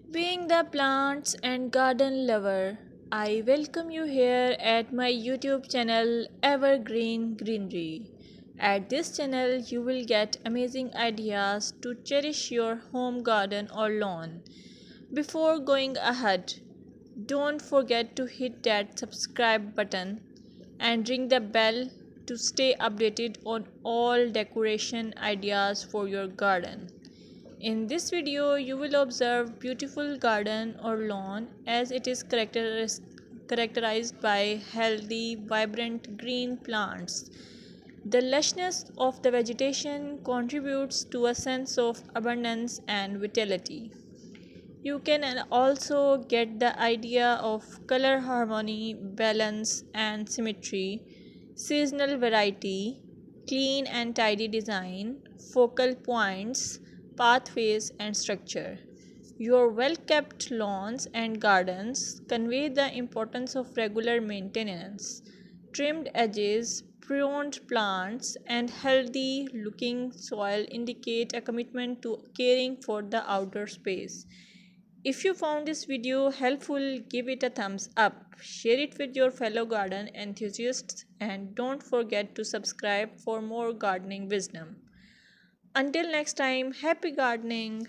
Being the plants and garden lover, I welcome you here at my YouTube channel Evergreen Greenery. At this channel, you will get amazing ideas to cherish your home garden or lawn. Before going ahead, don't forget to hit that subscribe button and ring the bell to stay updated on all decoration ideas for your garden. In this video, you will observe beautiful garden or lawn as it is characterized by healthy, vibrant green plants. The lushness of the vegetation contributes to a sense of abundance and vitality. You can also get the idea of color harmony, balance, and symmetry, seasonal variety, clean and tidy design, focal points, pathways, and structure. Your well kept lawns and gardens convey the importance of regular maintenance. Trimmed edges, pruned plants, and healthy looking soil indicate a commitment to caring for the outdoor space. If you found this video helpful, give it a thumbs up, share it with your fellow garden enthusiasts, and don't forget to subscribe for more gardening wisdom. Until next time, happy gardening!